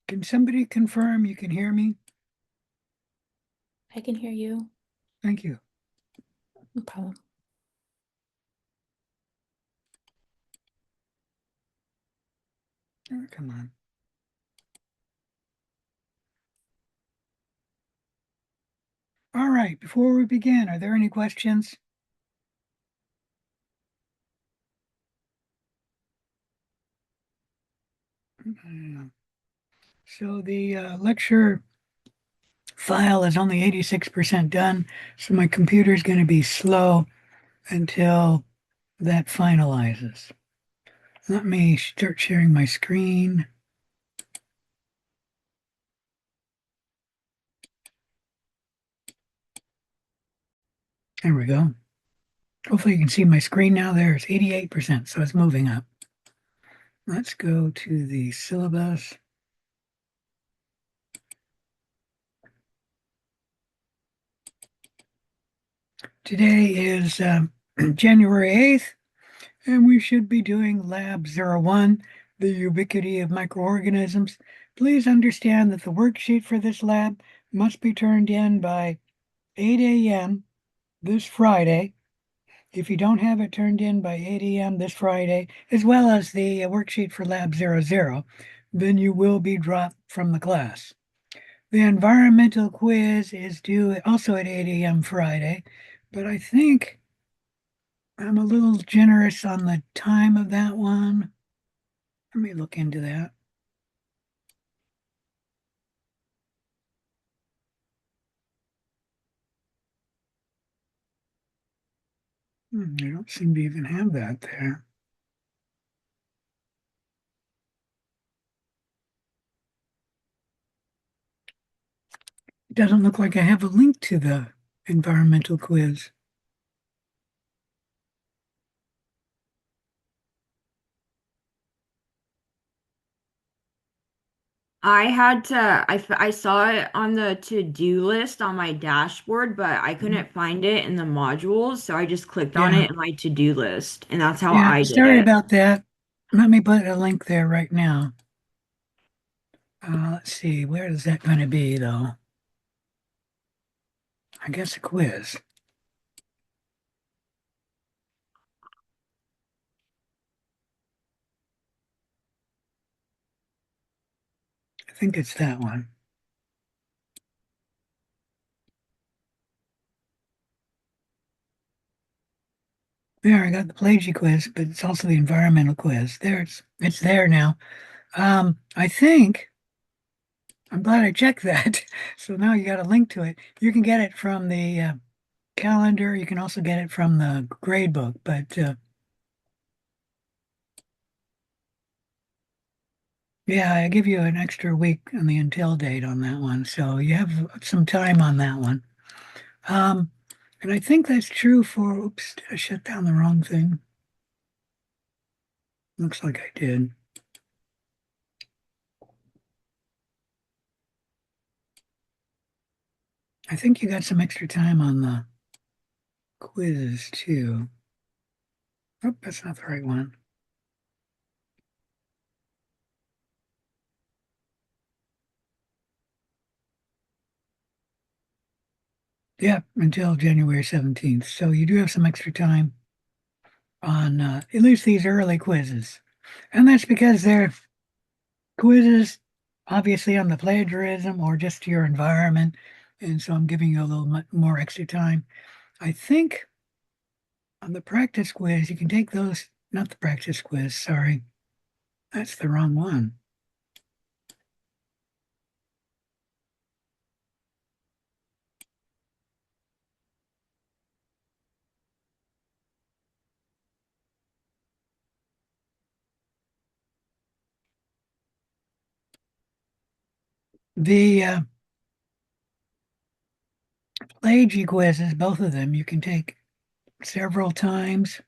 Can somebody confirm you can hear me? I can hear you. Thank you. No problem. Oh, come on. All right, before we begin, are there any questions? So the lecture file is only 86% done, so my computer is going to be slow until that finalizes. Let me start sharing my screen. There we go. Hopefully you can see my screen now. There's 88%, so it's moving up. Let's go to the syllabus. Today is January 8th, and we should be doing Lab 01, the ubiquity of microorganisms. Please understand that the worksheet for this lab must be turned in by 8 a.m. this Friday. If you don't have it turned in by 8 a.m. this Friday, as well as the worksheet for Lab 00, then you will be dropped from the class. The environmental quiz is due also at 8 a.m. Friday, but I think I'm a little generous on the time of that one. Let me look into that. I don't seem to even have that there. It doesn't look like I have a link to the environmental quiz. I saw it on the to-do list on my dashboard, but I Mhm. couldn't find it in the modules, so I just clicked on Yeah, it in my to-do list, and that's how yeah, I did sorry it. about that. Let me put a link there right now. Let's see, where is that going to be though? I guess a quiz. I think it's that one. There, I got the plagiary quiz, but it's also the environmental quiz. There, it's there now. I think I'm glad I checked that. So now you got a link to it. You can get it from the calendar. You can also get it from the grade book, but yeah, I give you an extra week on the until date on that one, so you have some time on that one. Um, and I think that's true for. Oops, did I shut down the wrong thing? Looks like I did. I think you got some extra time on the quizzes too. Oh, that's not the right one. Yeah, until January 17th. So you do have some extra time on at least these early quizzes. And that's because they're quizzes, obviously, on the plagiarism or just your environment. And so I'm giving you a little more extra time. I think on the practice quiz, you can take those, not the practice quiz, sorry. That's the wrong one. The plagiary quizzes, both of them, you can take several times.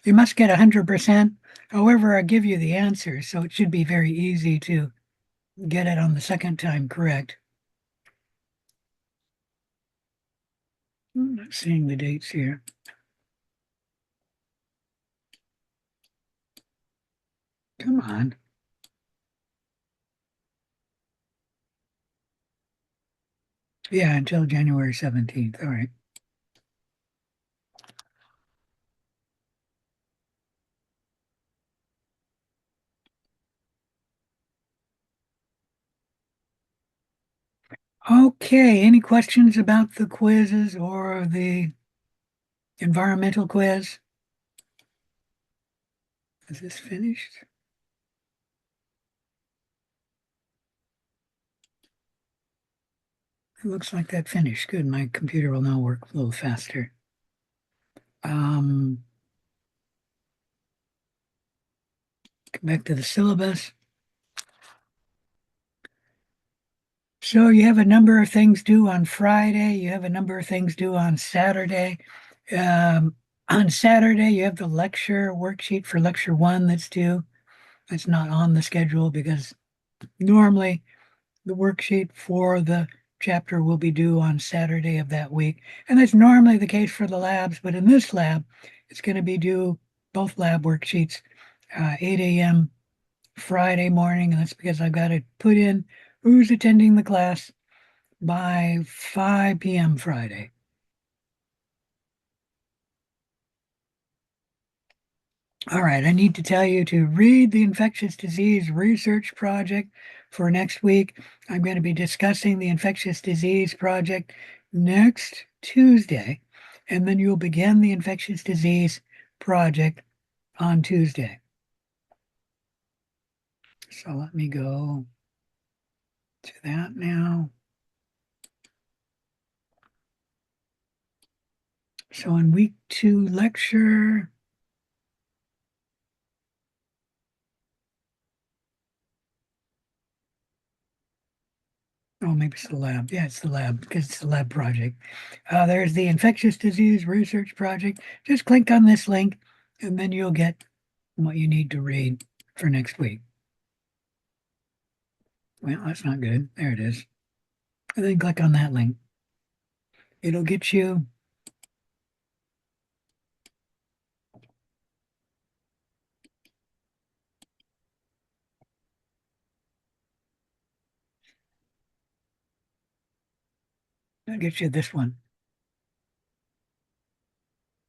You must get 100%. However, I give you the answer, so it should be very easy to get it on the second time correct. I'm not seeing the dates here. Come on. Yeah, until January 17th. All right. Okay, any questions about the quizzes or the environmental quiz? Is this finished? It looks like that finished. Good. My computer will now work a little faster. Come back to the syllabus. So you have a number of things due on Friday. You have a number of things due on Saturday. On Saturday, you have the lecture worksheet for lecture one that's due. It's not on the schedule because normally the worksheet for the chapter will be due on Saturday of that week. And that's normally the case for the labs, but in this lab, it's going to be due both lab worksheets 8 a.m. Friday morning. And that's because I've got to put in who's attending the class by 5 p.m. Friday. All right, I need to tell you to read the infectious disease research project for next week. I'm going to be discussing the infectious disease project next Tuesday, and then you'll begin the infectious disease project on Tuesday. So let me go to that now. So in week 2 lecture, oh, maybe it's the lab. Yeah, it's the lab because it's the lab project. There's the infectious disease research project. Just click on this link and then you'll get what you need to read for next week. Well, that's not good. There it is. And then click on that link. It'll get you this one.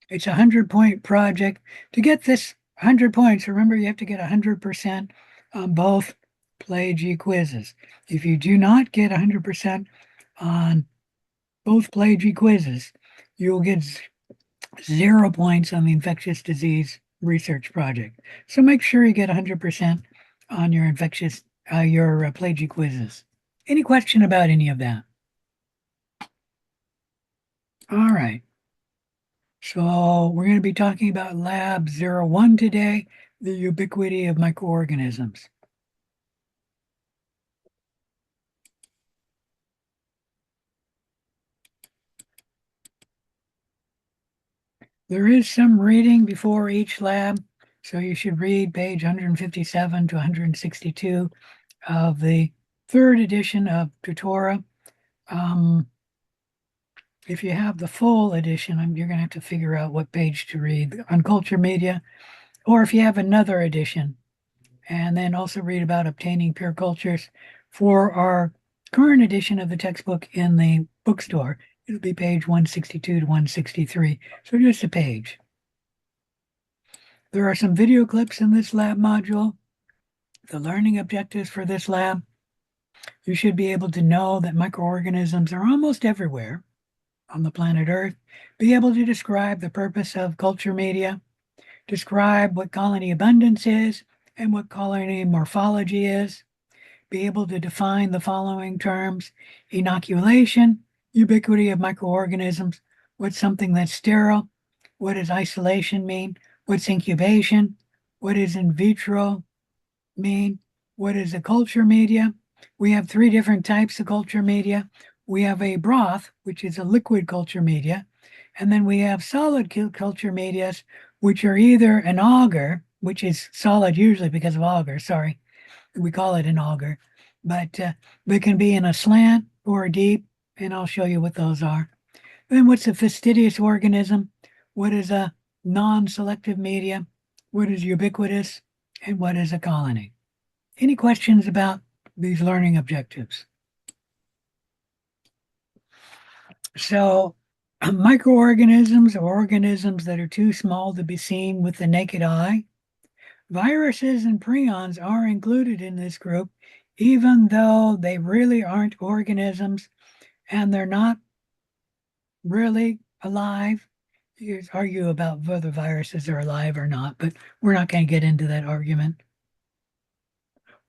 It's a 100-point project. To get this 100 points, remember you have to get 100% on both PlayG quizzes. If you do not get 100% on both PlayG quizzes, you'll get 0 points on the infectious disease research project. So make sure you get 100% on your PlayG quizzes. Any question about any of that? All right. So we're going to be talking about Lab 01 today, the ubiquity of microorganisms. There is some reading before each lab, so you should read page 157 to 162 of the third edition of Tutora. If you have the full edition, you're going to have to figure out what page to read on culture media, or if you have another edition, and then also read about obtaining pure cultures for our current edition of the textbook in the bookstore. It'll be page 162 to 163, so just a page. There are some video clips in this lab module. The learning objectives for this lab, you should be able to know that microorganisms are almost everywhere on the planet Earth, be able to describe the purpose of culture media, describe what colony abundance is and what colony morphology is, be able to define the following terms: inoculation, ubiquity of microorganisms, what's something that's sterile, what does isolation mean, what's incubation, what does in vitro mean, what is a culture media. We have 3 different types of culture media. We have a broth, which is a liquid culture media, and then we have solid culture medias, which are either an auger, which is solid usually because of auger, sorry, we call it an auger, but they can be in a slant or a deep, and I'll show you what those are. Then what's a fastidious organism? What is a non-selective media? What is ubiquitous? And what is a colony? Any questions about these learning objectives? So microorganisms are organisms that are too small to be seen with the naked eye. Viruses and prions are included in this group, even though they really aren't organisms and they're not really alive. You could argue about whether viruses are alive or not, but we're not going to get into that argument.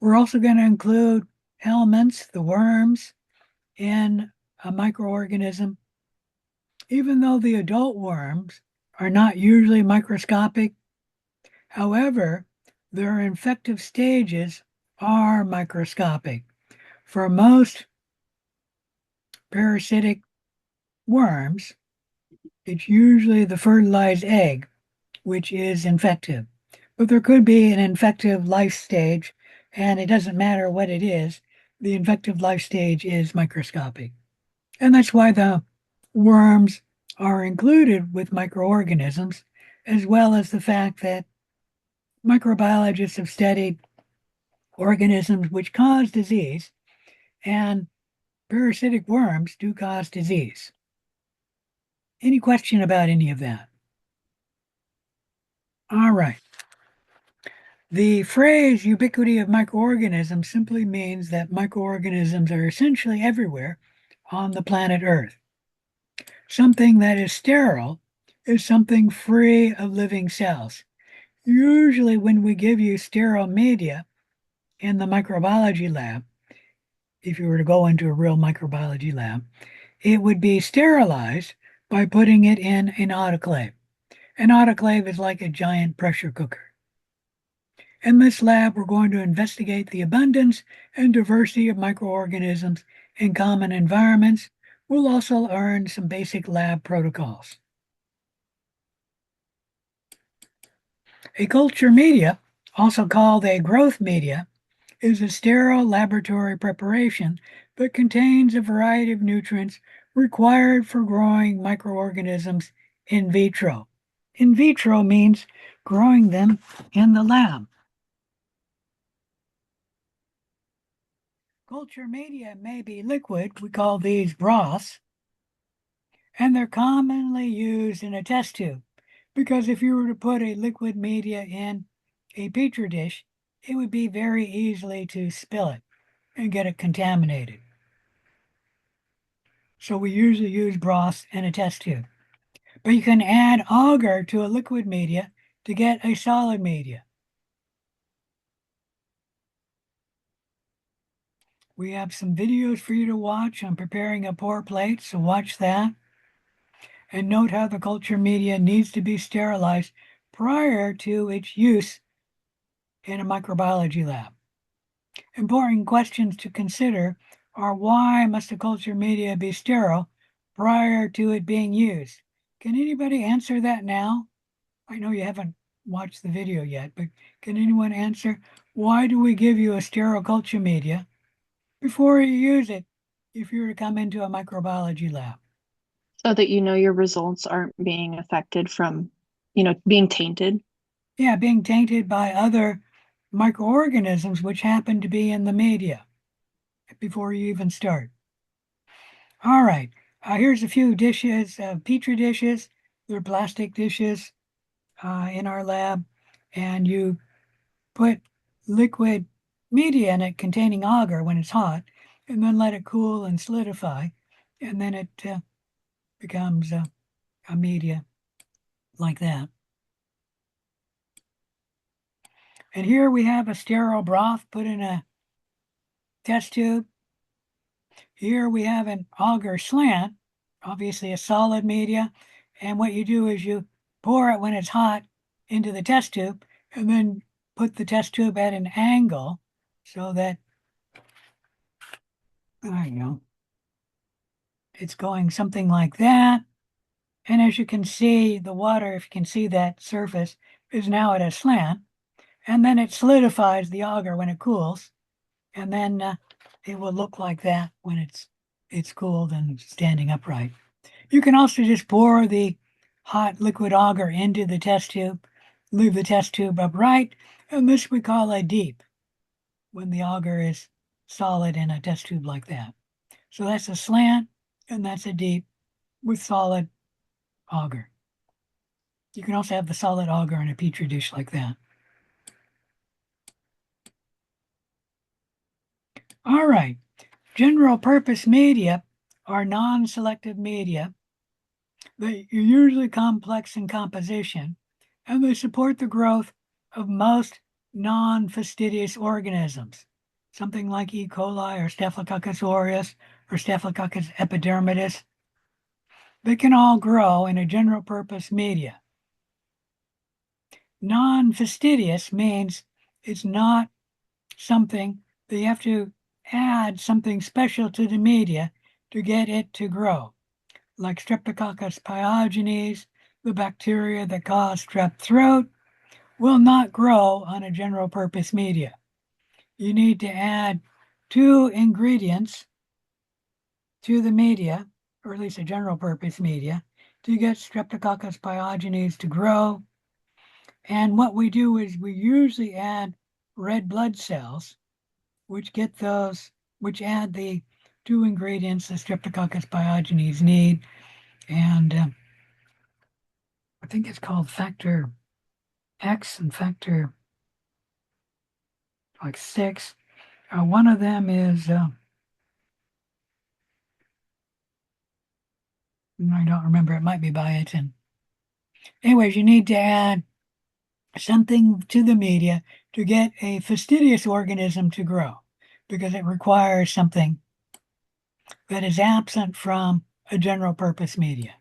We're also going to include elements, the worms, in a microorganism, even though the adult worms are not usually microscopic. However, their infective stages are microscopic. For most parasitic worms, it's usually the fertilized egg, which is infective. But there could be an infective life stage, and it doesn't matter what it is, the infective life stage is microscopic. And that's why the worms are included with microorganisms, as well as the fact that microbiologists have studied organisms which cause disease, and parasitic worms do cause disease. Any question about any of that? All right. The phrase ubiquity of microorganisms simply means that microorganisms are essentially everywhere on the planet Earth. Something that is sterile is something free of living cells. Usually, when we give you sterile media in the microbiology lab, if you were to go into a real microbiology lab, it would be sterilized by putting it in an autoclave. An autoclave is like a giant pressure cooker. In this lab, we're going to investigate the abundance and diversity of microorganisms in common environments. We'll also learn some basic lab protocols. A culture media, also called a growth media, is a sterile laboratory preparation that contains a variety of nutrients required for growing microorganisms in vitro. In vitro means growing them in the lab. Culture media may be liquid, we call these broths, and they're commonly used in a test tube because if you were to put a liquid media in a petri dish, it would be very easily to spill it and get it contaminated. So we usually use broths in a test tube. But you can add agar to a liquid media to get a solid media. We have some videos for you to watch on preparing a pour plate, so watch that. And note how the culture media needs to be sterilized prior to its use in a microbiology lab. Important questions to consider are why must a culture media be sterile prior to it being used? Can anybody answer that now? I know you haven't watched the video yet, but can anyone answer why do we give you a sterile culture media before you use it if you were to come into a microbiology lab? So that you know your results aren't being affected from, being tainted. Yeah, being tainted by other microorganisms which happen to be in the media before you even start. All right, here's a few dishes, petri dishes. They're plastic dishes in our lab, and you put liquid media in it containing agar when it's hot, and then let it cool and solidify, and then it becomes a media like that. And here we have a sterile broth put in a test tube. Here we have an agar slant, obviously a solid media. And what you do is you pour it when it's hot into the test tube and then put the test tube at an angle so that, there you go, it's going something like that. And as you can see, the water, if you can see that surface, is now at a slant. And then it solidifies the agar when it cools. And then it will look like that when it's cooled and standing upright. You can also just pour the hot liquid agar into the test tube, leave the test tube upright, and this we call a deep when the agar is solid in a test tube like that. So that's a slant and that's a deep with solid agar. You can also have the solid agar in a petri dish like that. All right, general purpose media are non-selective media. They are usually complex in composition, and they support the growth of most non-fastidious organisms, something like E. coli or Staphylococcus aureus or Staphylococcus epidermidis. They can all grow in a general purpose media. Non-fastidious means it's not something that you have to add something special to the media to get it to grow, like Streptococcus pyogenes, the bacteria that cause strep throat, will not grow on a general purpose media. You need to add 2 ingredients to the media, or at least a general purpose media, to get Streptococcus pyogenes to grow. And what we do is we usually add red blood cells, which add the 2 ingredients the Streptococcus pyogenes need. And I think it's called factor X and factor like 6. One of them is, I don't remember, it might be biotin. Anyways, you need to add something to the media to get a fastidious organism to grow because it requires something that is absent from a general purpose media.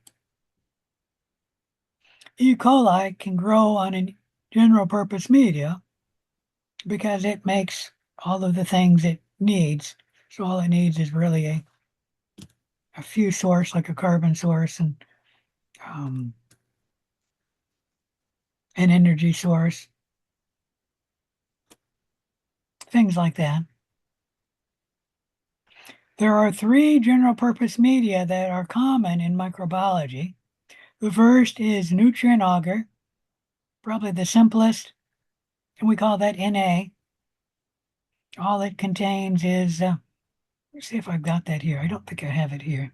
E. coli can grow on a general purpose media because it makes all of the things it needs. So all it needs is really a few source, like a carbon source and an energy source, things like that. There are 3 general purpose media that are common in microbiology. The first is nutrient agar, probably the simplest, and we call that Na. All it contains is, let's see if I've got that here. I don't think I have it here.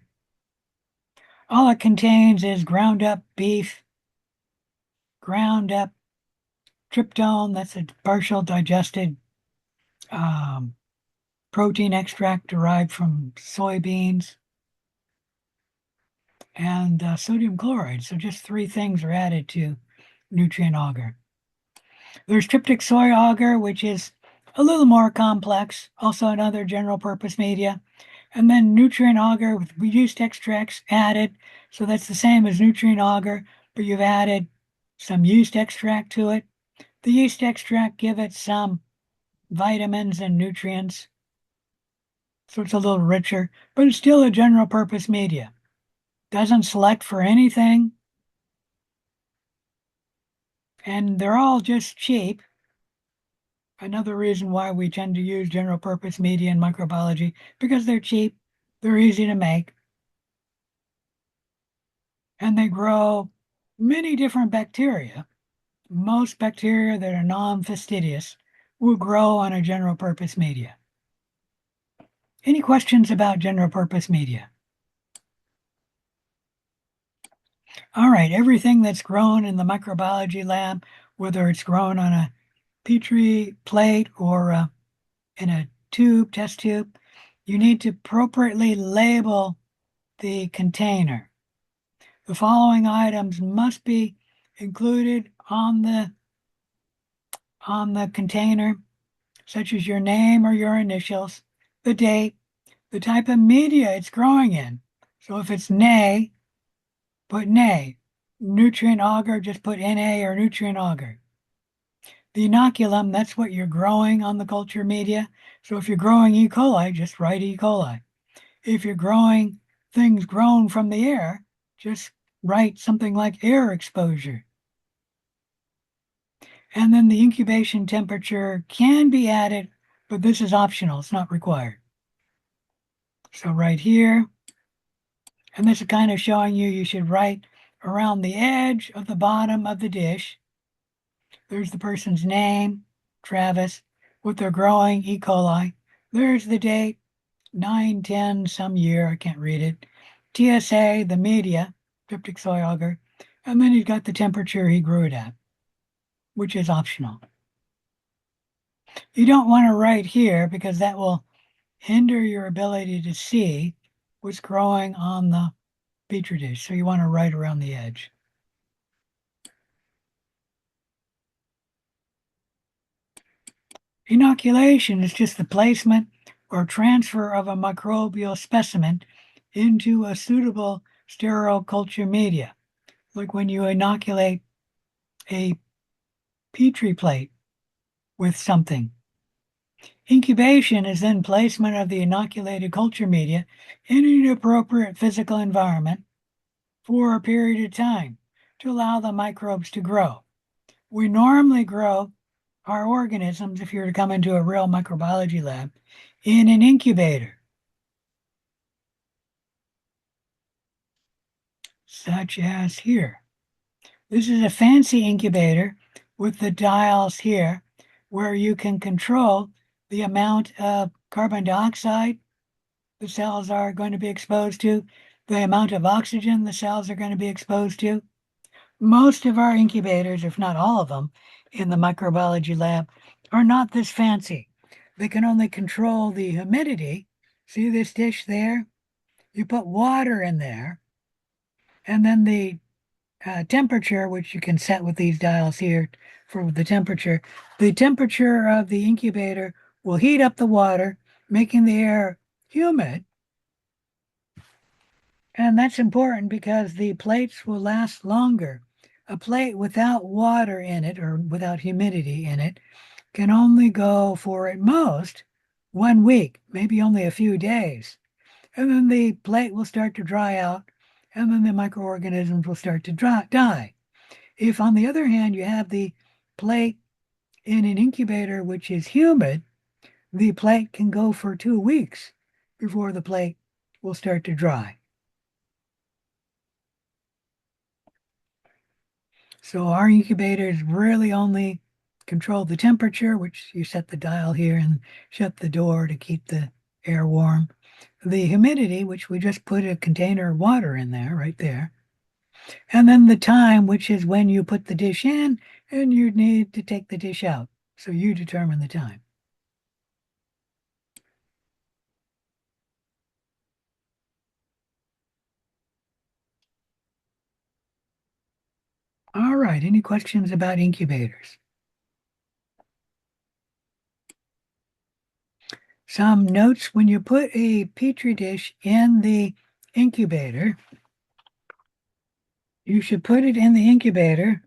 All it contains is ground up beef, ground up tryptone, that's a partial digested protein extract derived from soybeans, and sodium chloride. So just 3 things are added to nutrient agar. There's tryptic soy agar, which is a little more complex, also another general purpose media. And then nutrient agar with yeast extracts added. So that's the same as nutrient agar, but you've added some yeast extract to it. The yeast extract give it some vitamins and nutrients. So it's a little richer, but it's still a general purpose media. Doesn't select for anything. And they're all just cheap. Another reason why we tend to use general purpose media in microbiology, because they're cheap, they're easy to make, and they grow many different bacteria. Most bacteria that are non-fastidious will grow on a general purpose media. Any questions about general purpose media? All right, everything that's grown in the microbiology lab, whether it's grown on a Petri plate or in a tube, test tube, you need to appropriately label the container. The following items must be included on the container, such as your name or your initials, the date, the type of media it's growing in. So if it's Na, put Na. Nutrient agar, just put Na or nutrient agar. The inoculum, that's what you're growing on the culture media. So if you're growing E. coli, just write E. coli. If you're growing things grown from the air, just write something like air exposure. And then the incubation temperature can be added, but this is optional, it's not required. So right here, and this is kind of showing you should write around the edge of the bottom of the dish. There's the person's name, Travis, what they're growing, E. coli. There's the date, 9/10 some year, I can't read it. TSA, the media, tryptic soy agar, and then he's got the temperature he grew it at, which is optional. You don't want to write here because that will hinder your ability to see what's growing on the petri dish. So you want to write around the edge. Inoculation is just the placement or transfer of a microbial specimen into a suitable sterile culture media, like when you inoculate a petri plate with something. Incubation is then placement of the inoculated culture media in an appropriate physical environment for a period of time to allow the microbes to grow. We normally grow our organisms, if you were to come into a real microbiology lab, in an incubator, such as here. This is a fancy incubator with the dials here where you can control the amount of carbon dioxide the cells are going to be exposed to, the amount of oxygen the cells are going to be exposed to. Most of our incubators, if not all of them, in the microbiology lab are not this fancy. They can only control the humidity. See this dish there? You put water in there, and then the temperature, which you can set with these dials here for the temperature of the incubator will heat up the water, making the air humid. And that's important because the plates will last longer. A plate without water in it or without humidity in it can only go for at most 1 week, maybe only a few days. And then the plate will start to dry out, and then the microorganisms will start to die. If, on the other hand, you have the plate in an incubator which is humid, the plate can go for 2 weeks before the plate will start to dry. So our incubators really only control the temperature, which you set the dial here and shut the door to keep the air warm. The humidity, which we just put a container of water in there, right there. And then the time, which is when you put the dish in and you need to take the dish out. So you determine the time. All right, any questions about incubators? Some notes: when you put a petri dish in the incubator, you should put it in the incubator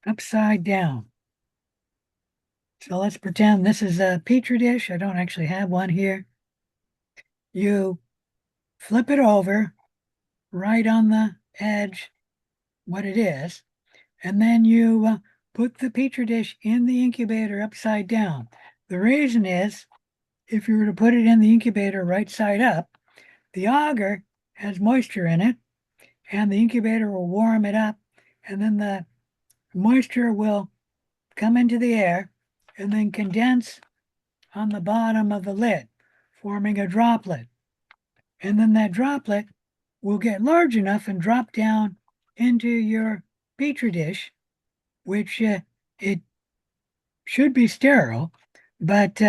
upside down. So let's pretend this is a petri dish. I don't actually have one here. You flip it over right on the edge, what it is, and then you put the petri dish in the incubator upside down. The reason is, if you were to put it in the incubator right side up, the agar has moisture in it, and the incubator will warm it up, and then the moisture will come into the air and then condense on the bottom of the lid, forming a droplet. And then that droplet will get large enough and drop down into your petri dish, which it should be sterile, but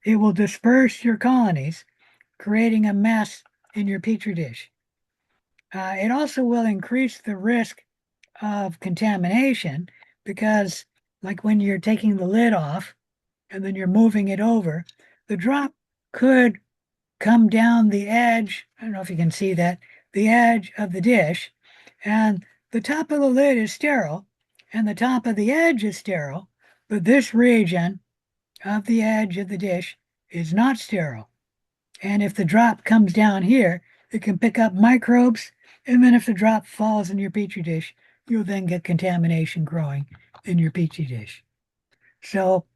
it will disperse your colonies, creating a mess in your petri dish. It also will increase the risk of contamination because, like when you're taking the lid off and then you're moving it over, the drop could come down the edge. I don't know if you can see that, the edge of the dish, and the top of the lid is sterile and the top of the edge is sterile, but this region of the edge of the dish is not sterile. And if the drop comes down here, it can pick up microbes And then if the drop falls in your petri dish, you'll then get contamination growing in your petri dish. So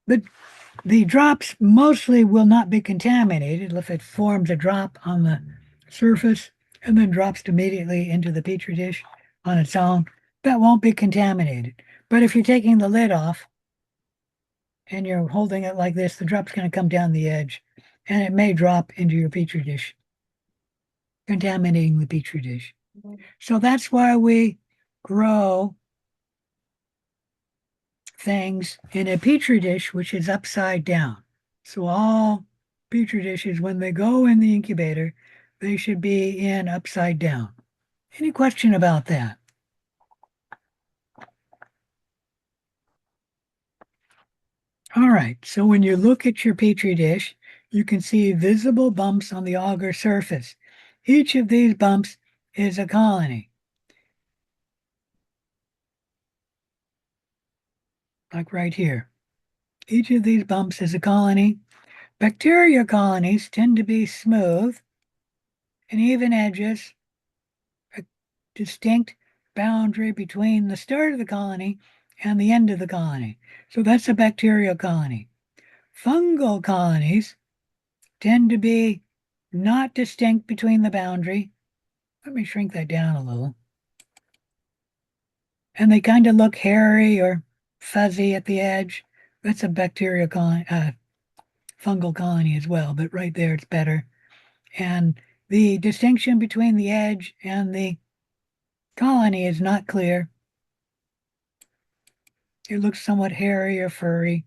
the drops mostly will not be contaminated if it forms a drop on the surface and then drops immediately into the petri dish on its own. That won't be contaminated. But if you're taking the lid off and you're holding it like this, the drop's going to come down the edge and it may drop into your petri dish, contaminating the petri dish. So that's why we grow things in a petri dish which is upside down. So all petri dishes, when they go in the incubator, they should be in upside down. Any question about that? All right, so when you look at your petri dish, you can see visible bumps on the agar surface. Each of these bumps is a colony. Like right here. Each of these bumps is a colony. Bacteria colonies tend to be smooth and even edges, a distinct boundary between the start of the colony and the end of the colony. So that's a bacterial colony. Fungal colonies tend to be not distinct between the boundary. Let me shrink that down a little. And they kind of look hairy or fuzzy at the edge. That's a bacterial colony, fungal colony as well, but right there it's better. And the distinction between the edge and the colony is not clear. It looks somewhat hairy or furry.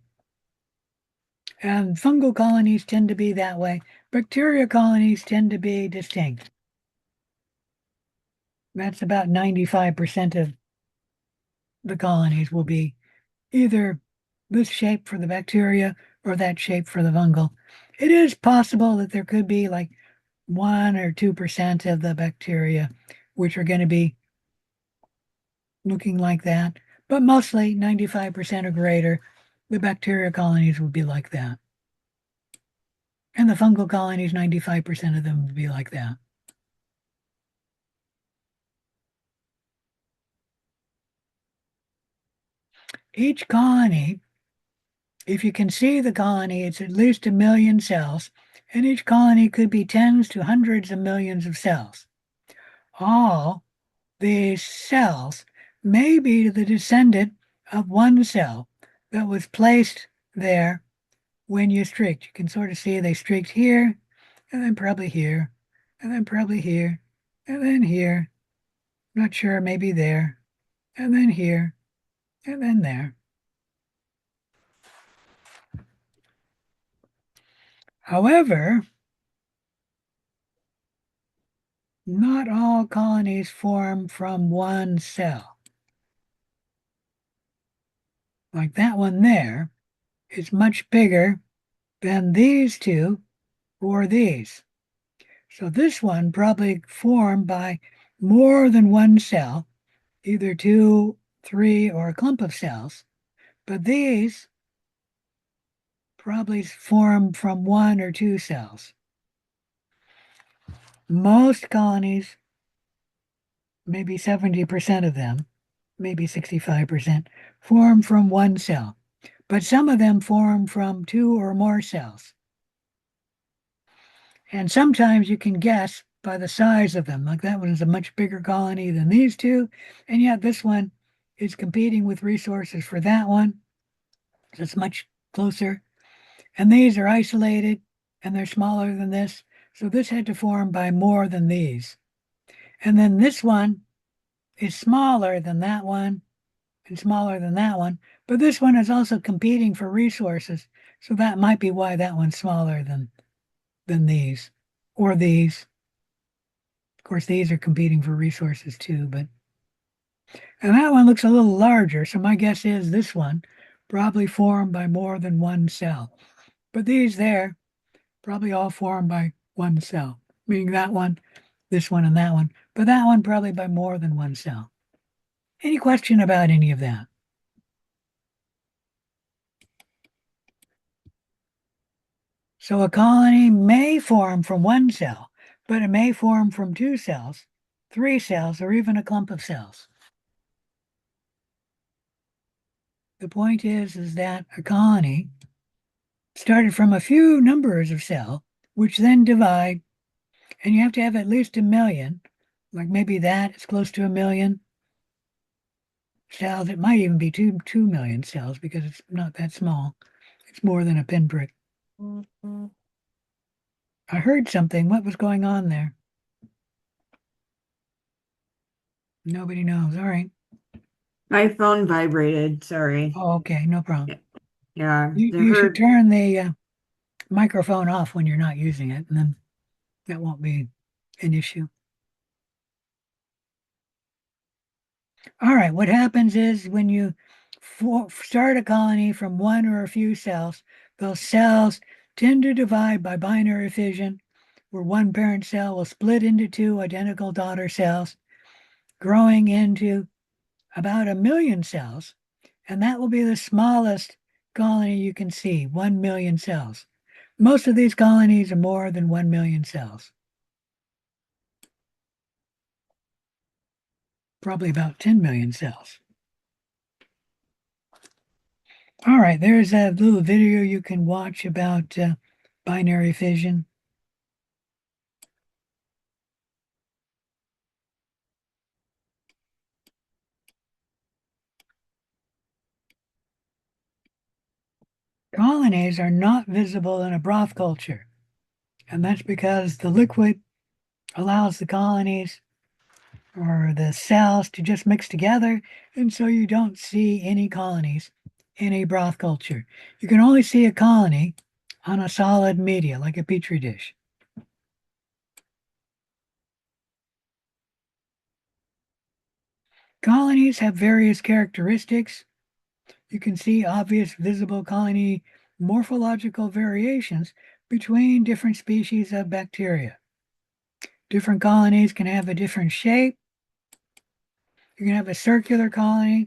And fungal colonies tend to be that way. Bacteria colonies tend to be distinct. That's about 95% of the colonies will be either this shape for the bacteria or that shape for the fungal. It is possible that there could be like 1 or 2% of the bacteria which are going to be looking like that, but mostly 95% or greater, the bacteria colonies would be like that. And the fungal colonies, 95% of them would be like that. Each colony, if you can see the colony, it's at least 1,000,000 cells, and each colony could be tens to hundreds of millions of cells. All these cells may be the descendant of one cell that was placed there when you streaked. You can sort of see they streaked here, and then probably here, and then probably here, and then here. Not sure, maybe there, and then here, and then there. However, not all colonies form from one cell. Like that one there is much bigger than these two or these. So this one probably formed by more than one cell, either 2, 3, or a clump of cells. But these probably form from 1 or 2 cells. Most colonies, maybe 70% of them, maybe 65%, form from one cell. But some of them form from 2 or more cells. And sometimes you can guess by the size of them. Like that one is a much bigger colony than these two. And yet this one is competing with resources for that one. So it's much closer. And these are isolated and they're smaller than this. So this had to form by more than these. And then this one is smaller than that one and smaller than that one. But this one is also competing for resources. So that might be why that one's smaller than these or these. Of course, these are competing for resources too, but and that one looks a little larger. So my guess is this one probably formed by more than one cell. But these there probably all formed by one cell, meaning that one, this one, and that one. But that one probably by more than one cell. Any question about any of that? So a colony may form from one cell, but it may form from 2 cells, 3 cells, or even a clump of cells. The point is that a colony started from a few numbers of cells, which then divide, and you have to have at least 1,000,000, like maybe that is close to 1,000,000 cells. It might even be 2 million cells because it's not that small. It's more than a pinprick. I heard something. What was going on there? Nobody knows. All right. My phone vibrated. Sorry. Oh, okay. No problem. Yeah, they You should heard. turn the microphone off when you're not using it, and then that won't be an issue. All right, what happens is when you start a colony from one or a few cells, those cells tend to divide by binary fission, where one parent cell will split into 2 identical daughter cells, growing into about 1,000,000 cells. And that will be the smallest colony you can see, 1,000,000 cells. Most of these colonies are more than 1,000,000 cells. Probably about 10,000,000 cells. All right, there's a little video you can watch about binary fission. Colonies are not visible in a broth culture, and that's because the liquid allows the colonies or the cells to just mix together, and so you don't see any colonies in a broth culture. You can only see a colony on a solid media, like a petri dish. Colonies have various characteristics. You can see obvious visible colony morphological variations between different species of bacteria. Different colonies can have a different shape. You can have a circular colony,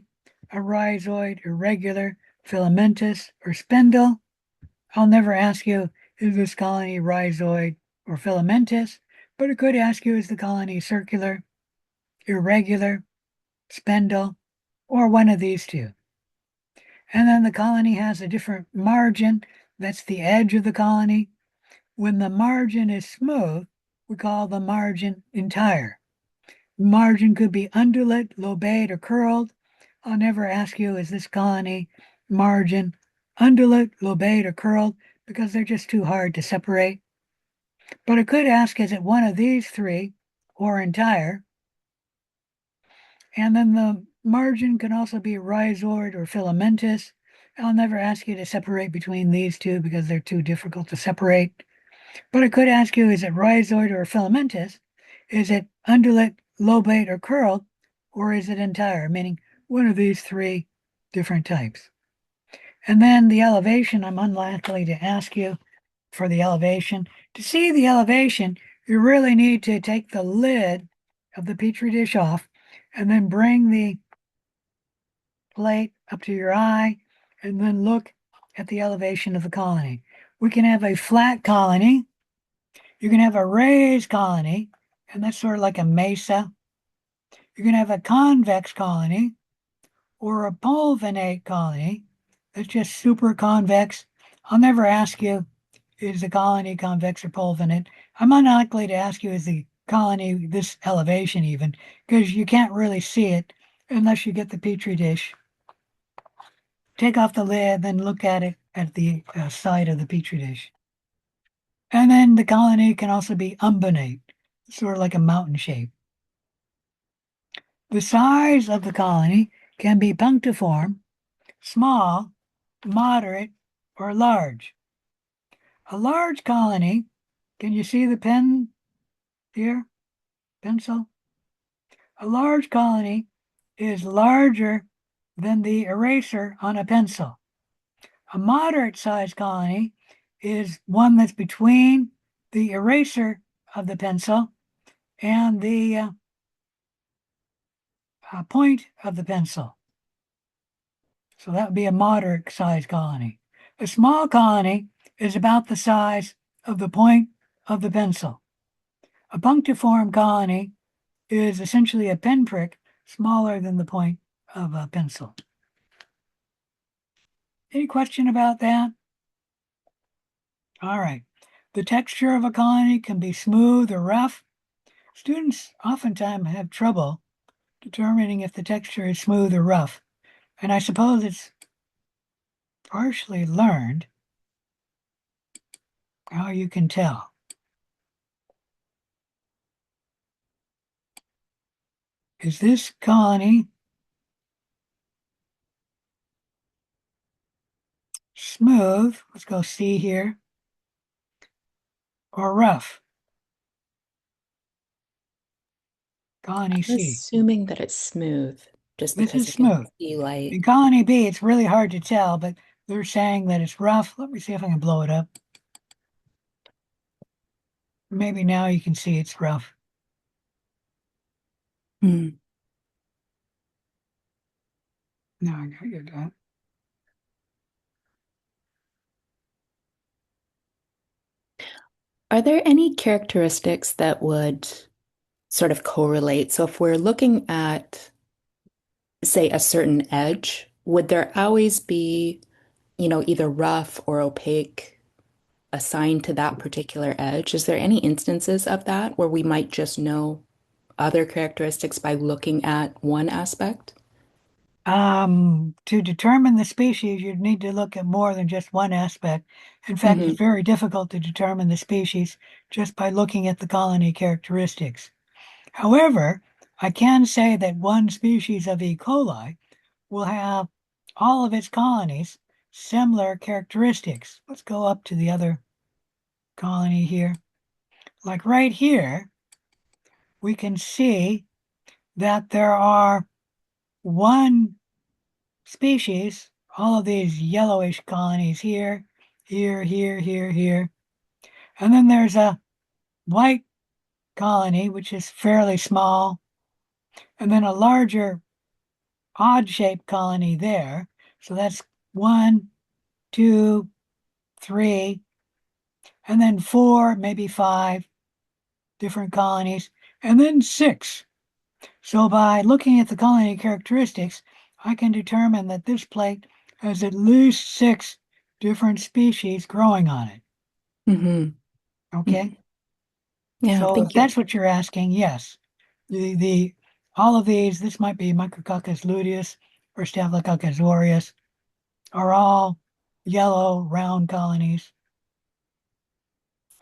a rhizoid, irregular, filamentous, or spindle. I'll never ask you, is this colony rhizoid or filamentous? But it could ask you, is the colony circular, irregular, spindle, or one of these two? And then the colony has a different margin. That's the edge of the colony. When the margin is smooth, we call the margin entire. Margin could be undulate, lobate, or curled. I'll never ask you, is this colony margin undulate, lobate, or curled? Because they're just too hard to separate. But I could ask, is it one of these three or entire? And then the margin can also be rhizoid or filamentous. I'll never ask you to separate between these two because they're too difficult to separate. But I could ask you, is it rhizoid or filamentous? Is it undulate, lobate, or curled? Or is it entire, meaning one of these three different types? And then the elevation, I'm unlikely to ask you for the elevation. To see the elevation, you really need to take the lid of the petri dish off and then bring the plate up to your eye and then look at the elevation of the colony. We can have a flat colony. You can have a raised colony, and that's sort of like a mesa. You can have a convex colony or a pulvinate colony. That's just super convex. I'll never ask you, is the colony convex or pulvinate? I'm unlikely to ask you, is the colony this elevation even, because you can't really see it unless you get the petri dish. Take off the lid, then look at it at the side of the petri dish. And then the colony can also be umbonate, sort of like a mountain shape. The size of the colony can be punctiform, small, moderate, or large. A large colony, can you see the pen here? Pencil? A large colony is larger than the eraser on a pencil. A moderate sized colony is one that's between the eraser of the pencil and the point of the pencil. So that would be a moderate sized colony. A small colony is about the size of the point of the pencil. A punctiform colony is essentially a pinprick smaller than the point of a pencil. Any question about that? All right. The texture of a colony can be smooth or rough. Students oftentimes have trouble determining if the texture is smooth or rough. And I suppose it's partially learned how you can tell. Is this colony smooth? Let's go see here. Or rough? Colony I'm C. assuming that it's smooth just This because is I can smooth. see light. In colony B, it's really hard to tell, but they're saying that it's rough. Let me see if I can blow it up. Maybe now you can see it's rough. Hmm. No, I gotta get that. Are there any characteristics that would sort of correlate? So if we're looking at, say, a certain edge, would there always be, either rough or opaque assigned to that particular edge? Is there any instances of that where we might just know other characteristics by looking at one aspect? To determine the species, you'd need to look at more than just one aspect. In fact, Hmm. it's very difficult to determine the species just by looking at the colony characteristics. However, I can say that one species of E. coli will have all of its colonies similar characteristics. Let's go up to the other colony here. Like right here, we can see that there are one species, all of these yellowish colonies here, here, here, here, here. And then there's a white colony, which is fairly small, and then a larger odd-shaped colony there. So that's one, two, three, and then four, maybe five different colonies, and then six. So by looking at the colony characteristics, I can determine that this plate has at least six different species growing on it. Hmm. Okay. Yeah, So if thank you. that's what you're asking, yes. The all of these, this might be Micrococcus luteus or Staphylococcus aureus, are all yellow round colonies.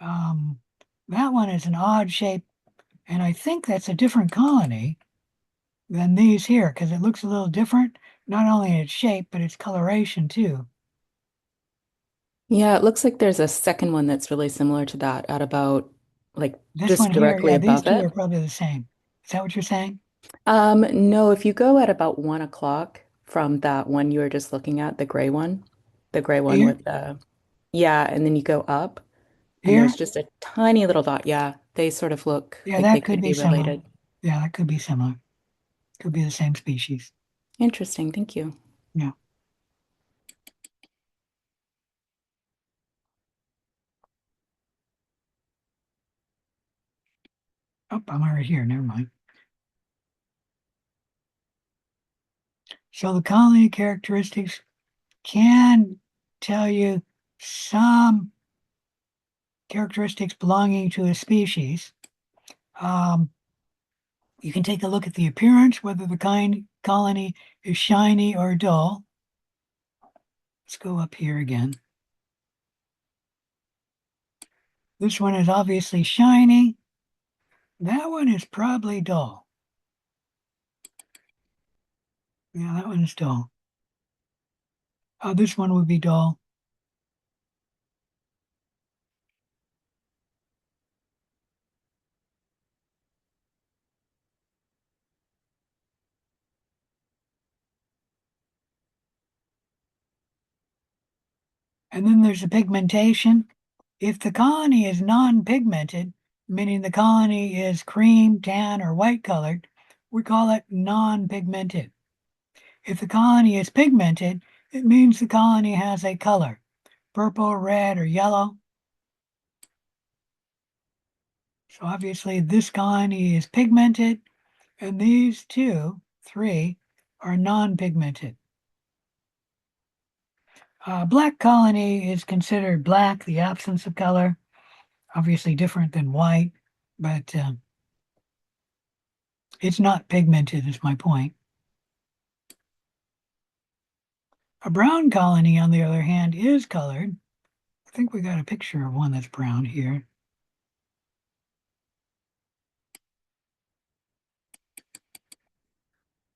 Um, that one is an odd shape, and I think that's a different colony than these here because it looks a little different, not only in its shape, but its coloration too. Yeah, it looks like there's a second one that's really similar to that at about like This one just here, directly yeah, these above two are it. probably the same. Is that what you're saying? No, if you go at about 1 o'clock from that one you were just looking at, the gray one Here, with yeah, and then you go up and there's here? just a tiny little dot. Yeah, they sort of look Yeah, like they that could could be be similar. related. Yeah, that could be similar. Could be the same species. Interesting, thank you. Yeah. Oh, I'm already here. Never mind. So the colony characteristics can tell you some characteristics belonging to a species. Um, you can take a look at the appearance, whether the colony is shiny or dull. Let's go up here again. This one is obviously shiny. That one is probably dull. Yeah, that one is dull. This one would be dull. And then there's the pigmentation. If the colony is non-pigmented, meaning the colony is cream, tan, or white colored, we call it non-pigmented. If the colony is pigmented, it means the colony has a color, purple, red, or yellow. So obviously this colony is pigmented. And these three, are non-pigmented. Black colony is considered black, the absence of color, obviously different than white, but it's not pigmented is my point. A brown colony, on the other hand, is colored. I think we got a picture of one that's brown here.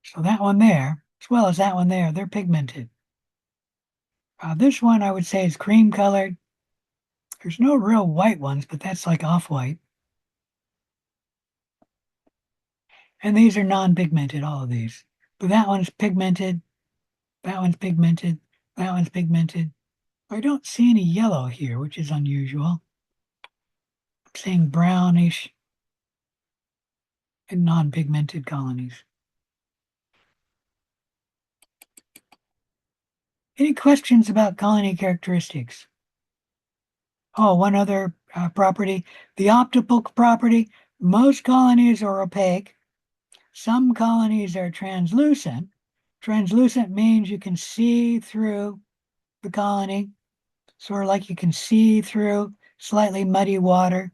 So that one there, as well as that one there, they're pigmented. This one I would say is cream colored. There's no real white ones, but that's like off-white. And these are non-pigmented, all of these. But that one's pigmented, that one's pigmented, that one's pigmented. I don't see any yellow here, which is unusual. I'm seeing brownish and non-pigmented colonies. Any questions about colony characteristics? Oh, one other property, the optical property. Most colonies are opaque. Some colonies are translucent. Translucent means you can see through the colony, sort of like you can see through slightly muddy water.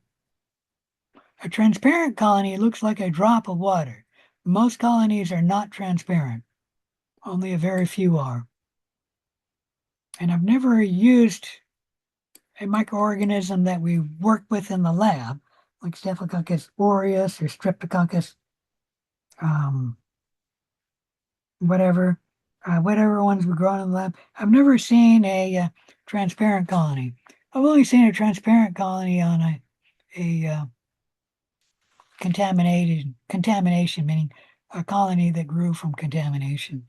A transparent colony looks like a drop of water. Most colonies are not transparent. Only a very few are. And I've never used a microorganism that we work with in the lab, like Staphylococcus aureus or Streptococcus, whatever ones we grow in the lab. I've never seen a transparent colony. I've only seen a transparent colony on a contamination, meaning a colony that grew from contamination.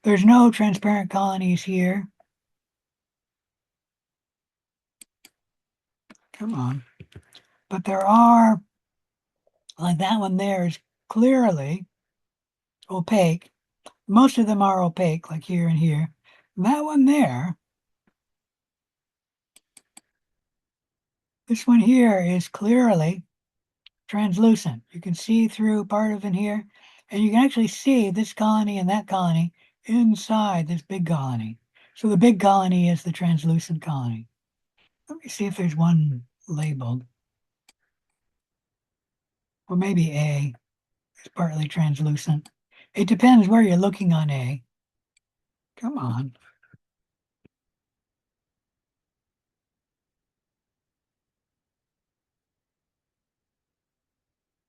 There's no transparent colonies here. Come on. But there are, like that one there is clearly opaque. Most of them are opaque, like here and here. That one there, this one here is clearly translucent. You can see through part of it here, and you can actually see this colony and that colony inside this big colony. So the big colony is the translucent colony. Let me see if there's one labeled. Or maybe A is partly translucent. It depends where you're looking on A. Come on.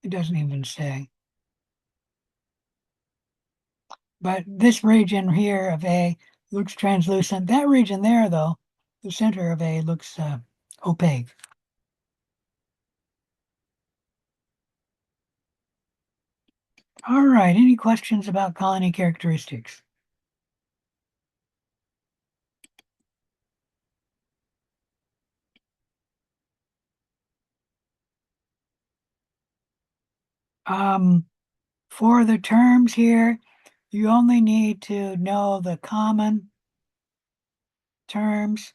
It doesn't even say. But this region here of A looks translucent. That region there, though, the center of A looks opaque. All right, any questions about colony characteristics? For the terms here, you only need to know the common terms.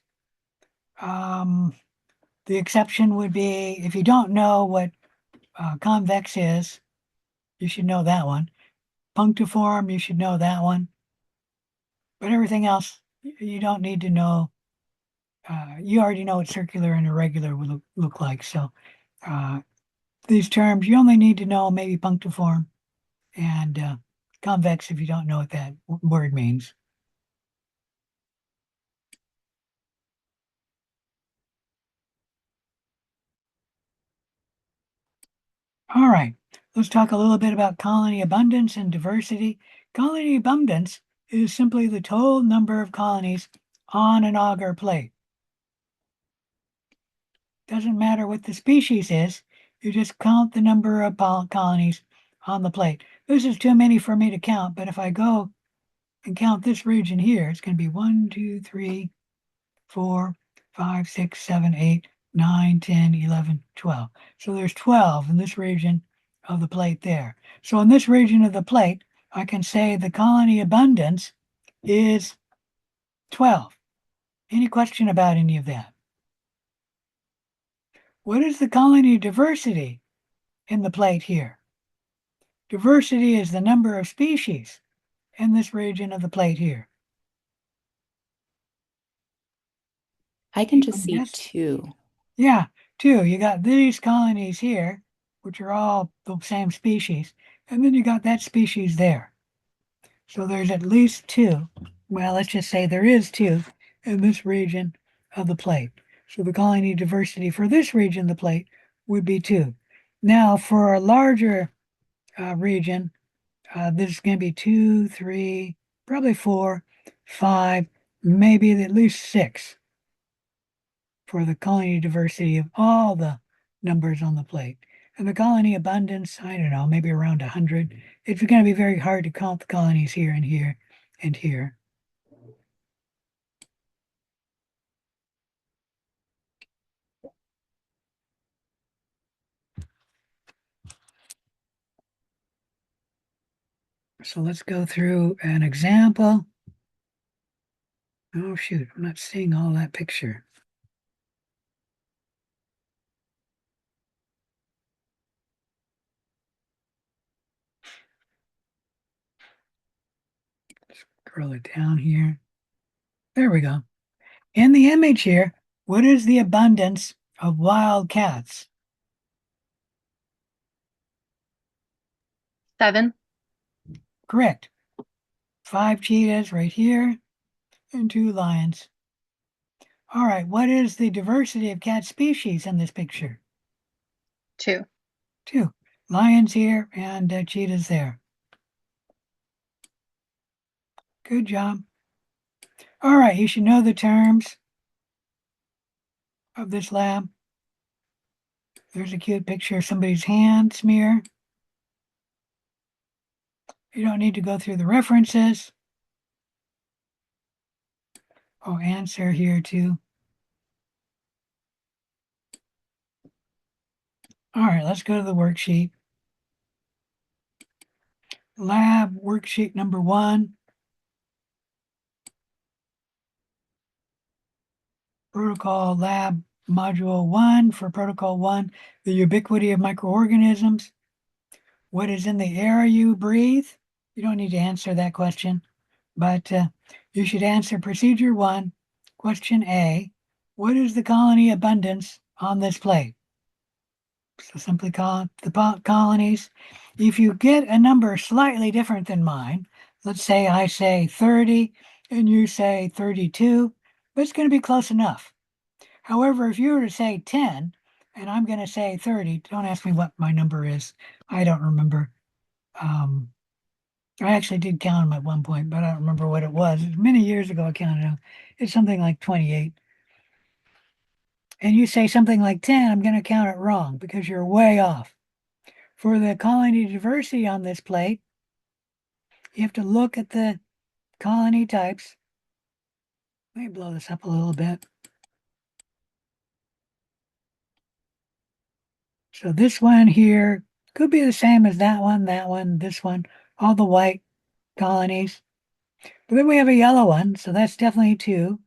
The exception would be if you don't know what convex is, you should know that one. Punctiform, you should know that one. But everything else, you don't need to know. You already know what circular and irregular would look like. So these terms, you only need to know maybe punctiform and convex if you don't know what that word means. All right, let's talk a little bit about colony abundance and diversity. Colony abundance is simply the total number of colonies on an agar plate. Doesn't matter what the species is, you just count the number of colonies on the plate. This is too many for me to count, but if I go and count this region here, it's going to be 1, 2, 3, 4, 5, 6, 7, 8, 9, 10, 11, 12. So there's 12 in this region of the plate there. So in this region of the plate, I can say the colony abundance is 12. Any question about any of that? What is the colony diversity in the plate here? Diversity is the number of species in this region of the plate here. I can just see Yes. 2. Yeah, 2. You got these colonies here, which are all the same species, and then you got that species there. So there's at least 2. Well, let's just say there is 2 in this region of the plate. So the colony diversity for this region of the plate would be 2. Now, for a larger region, this is going to be 2, 3, probably 4, 5, maybe at least 6 for the colony diversity of all the numbers on the plate. And the colony abundance, I don't know, maybe around 100. It's going to be very hard to count the colonies here and here and here. So let's go through an example. Oh, shoot, I'm not seeing all that picture. Scroll it down here. There we go. In the image here, what is the abundance of wild cats? 7. Correct. 5 cheetahs right here and 2 lions. All right, what is the diversity of cat species in this picture? 2. 2. Lions here and cheetahs there. Good job. All right, you should know the terms of this lab. There's a cute picture of somebody's hand smear. You don't need to go through the references. Oh, answer here too. All right, let's go to the worksheet. Lab worksheet number 1. Protocol lab module 1 for protocol 1, the ubiquity of microorganisms. What is in the air you breathe? You don't need to answer that question, but you should answer procedure 1, question A. What is the colony abundance on this plate? So simply call it the colonies. If you get a number slightly different than mine, let's say I say 30 and you say 32, but it's going to be close enough. However, if you were to say 10 and I'm going to say 30, don't ask me what my number is. I don't remember. I actually did count them at one point, but I don't remember what it was. Many years ago, I counted them. It's something like 28. And you say something like 10, I'm going to count it wrong because you're way off. For the colony diversity on this plate, you have to look at the colony types. Let me blow this up a little bit. So this one here could be the same as that one, this one, all the white colonies. But then we have a yellow one, so that's definitely 2.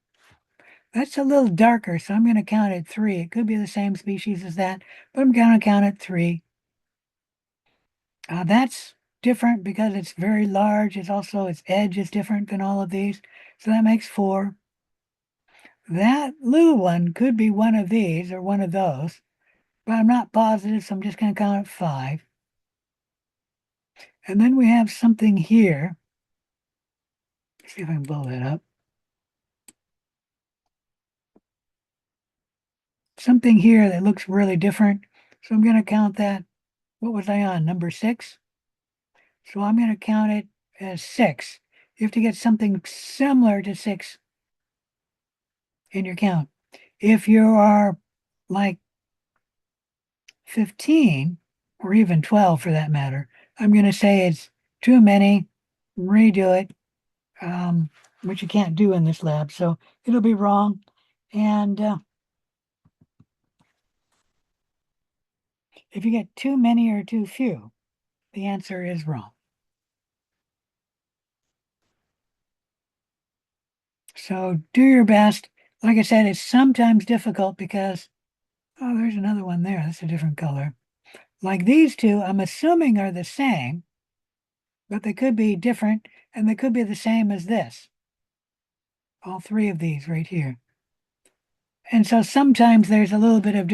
That's a little darker, so I'm going to count it 3. It could be the same species as that, but I'm going to count it 3. That's different because it's very large. It's also, its edge is different than all of these, so that makes 4. That little one could be one of these or one of those, but I'm not positive, so I'm just going to count it 5. And then we have something here. Let's see if I can blow that up. Something here that looks really different. So I'm going to count that. What was I on? Number 6? So I'm going to count it as 6. You have to get something similar to 6 in your count. If you are like 15 or even 12 for that matter, I'm going to say it's too many, redo it, which you can't do in this lab. So it'll be wrong. And if you get too many or too few, the answer is wrong. So do your best. Like I said, it's sometimes difficult because, oh, there's another one there. That's a different color. Like these two, I'm assuming are the same. but they could be different and they could be the same as this. All three of these right here. And so sometimes there's a little bit of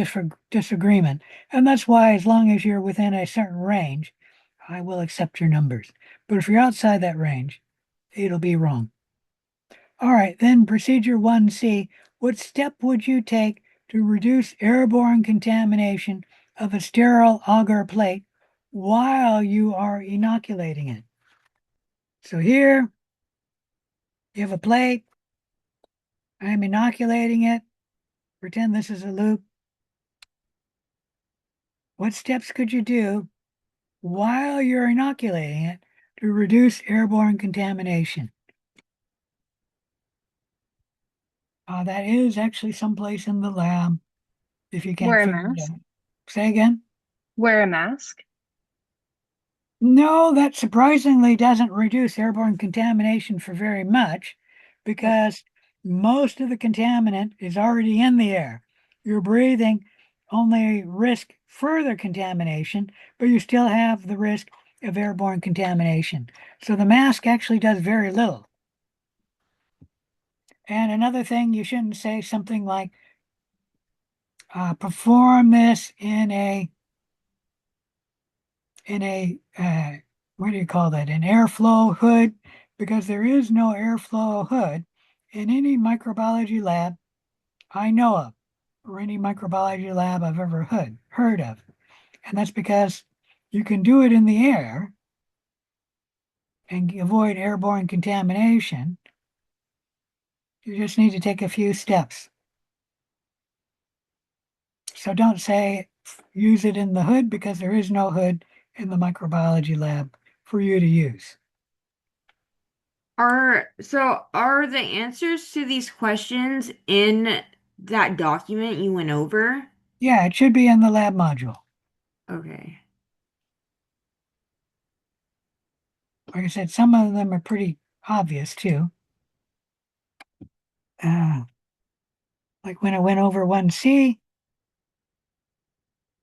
disagreement. And that's why, as long as you're within a certain range, I will accept your numbers. But if you're outside that range, it'll be wrong. All right, then procedure 1C. What step would you take to reduce airborne contamination of a sterile agar plate while you are inoculating it? So here you have a plate. I'm inoculating it. Pretend this is a loop. What steps could you do while you're inoculating it to reduce airborne contamination? That is actually someplace in the lab if you can't Wear a figure it mask. out. Say again? Wear a mask. No, that surprisingly doesn't reduce airborne contamination for very much because most of the contaminant is already in the air. You're breathing only risk further contamination, but you still have the risk of airborne contamination. So the mask actually does very little. And another thing, you shouldn't say something like, perform this in a what do you call that? An airflow hood, because there is no airflow hood in any microbiology lab I know of, or any microbiology lab I've ever heard of. And that's because you can do it in the air and avoid airborne contamination. You just need to take a few steps. So don't say use it in the hood because there is no hood in the microbiology lab for you to use. Are the answers to these questions in that document you went over? Yeah, it should be in the lab module. Okay. Like I said, some of them are pretty obvious too. Uh, like when I went over 1C,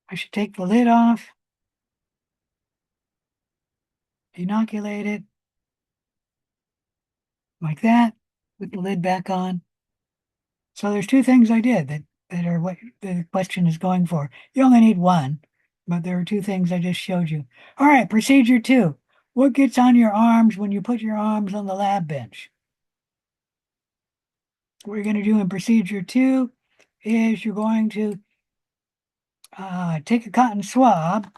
I should take the lid off, inoculate it like that, with the lid back on. So there's two things I did that are what the question is going for. You only need one, but there are two things I just showed you. All right, procedure 2. What gets on your arms when you put your arms on the lab bench? What you're going to do in procedure 2 is you're going to take a cotton swab,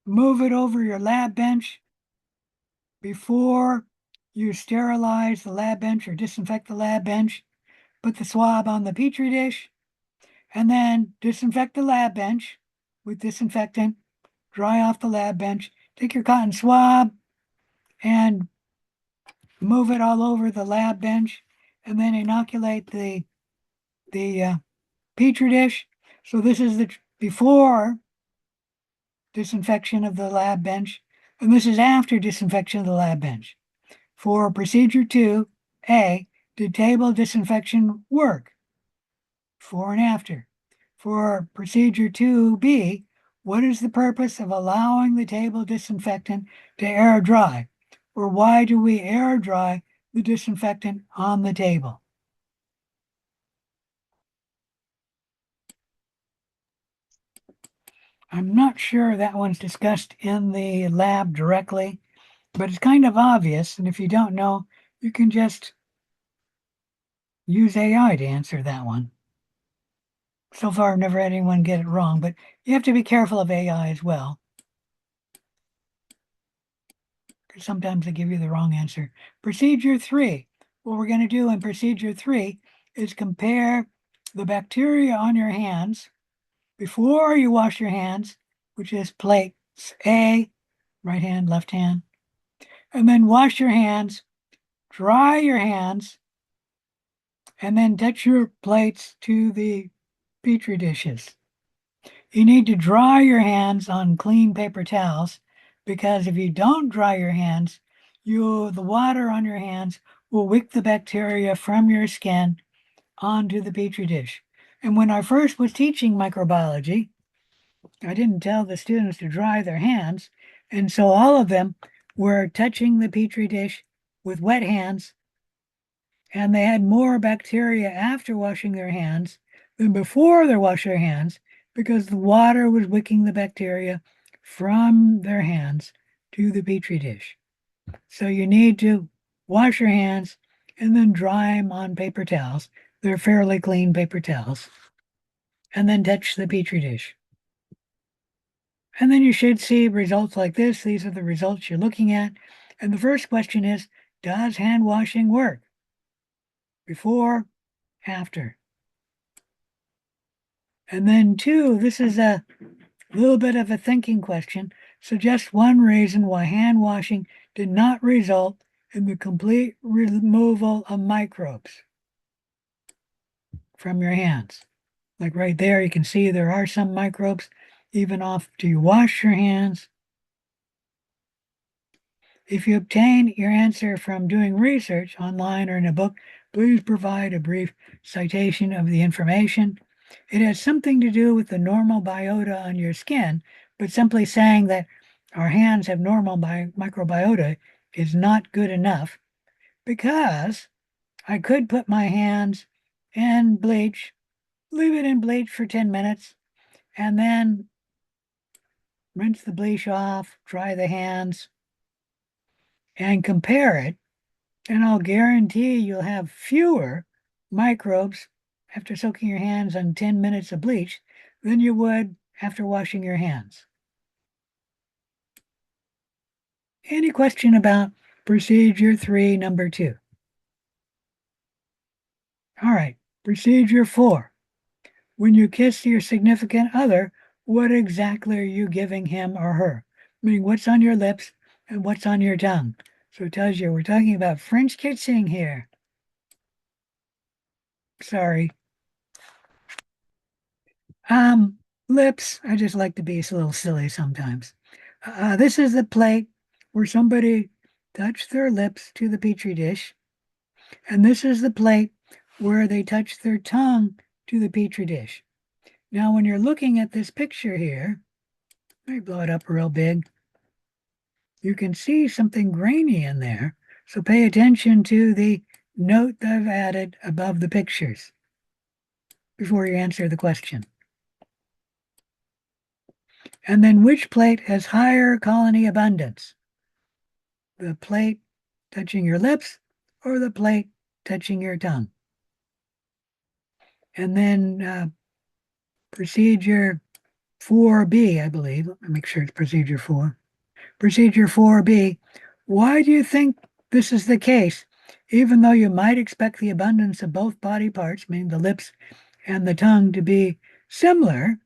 move it over your lab bench before you sterilize the lab bench or disinfect the lab bench. Put the swab on the petri dish and then disinfect the lab bench with disinfectant, dry off the lab bench, take your cotton swab and move it all over the lab bench and then inoculate the petri dish. So this is the before disinfection of the lab bench, and this is after disinfection of the lab bench. For procedure 2A, did table disinfection work? Before and after. For procedure 2B, what is the purpose of allowing the table disinfectant to air dry? Or why do we air dry the disinfectant on the table? I'm not sure that one's discussed in the lab directly, but it's kind of obvious. And if you don't know, you can just use AI to answer that one. So far, I've never had anyone get it wrong, but you have to be careful of AI as well, because sometimes they give you the wrong answer. Procedure 3. What we're going to do in procedure 3 is compare the bacteria on your hands before you wash your hands, which is plates A, right hand, left hand, and then wash your hands, dry your hands, and then touch your plates to the petri dishes. You need to dry your hands on clean paper towels because if you don't dry your hands, the water on your hands will wick the bacteria from your skin onto the petri dish. And when I first was teaching microbiology, I didn't tell the students to dry their hands, and so all of them were touching the petri dish with wet hands, and they had more bacteria after washing their hands than before they washed their hands because the water was wicking the bacteria from their hands to the petri dish. So you need to wash your hands and then dry them on paper towels. They're fairly clean paper towels. And then touch the petri dish. And then you should see results like this. These are the results you're looking at. And the first question is, does hand washing work? Before, after. And then two, this is a little bit of a thinking question. Suggest one reason why hand washing did not result in the complete removal of microbes from your hands. Like right there, you can see there are some microbes even after you wash your hands. If you obtain your answer from doing research online or in a book, please provide a brief citation of the information. It has something to do with the normal biota on your skin, but simply saying that our hands have normal microbiota is not good enough because I could put my hands in bleach, leave it in bleach for 10 minutes, and then rinse the bleach off, dry the hands, and compare it. And I'll guarantee you'll have fewer microbes after soaking your hands on 10 minutes of bleach than you would after washing your hands. Any question about procedure 3, number 2? All right, procedure 4. When you kiss your significant other, what exactly are you giving him or her? Meaning what's on your lips and what's on your tongue. So it tells you we're talking about French kissing here. Sorry. Lips. I just like to be a little silly sometimes. This is the plate where somebody touched their lips to the petri dish, and this is the plate where they touched their tongue to the petri dish. Now, when you're looking at this picture here, let me blow it up real big. You can see something grainy in there, so pay attention to the note that I've added above the pictures before you answer the question. And then which plate has higher colony abundance? The plate touching your lips or the plate touching your tongue? And then procedure 4B, I believe. Let me make sure it's procedure 4. Procedure 4B, why do you think this is the case? Even though you might expect the abundance of both body parts, meaning the lips and the tongue, to be similar,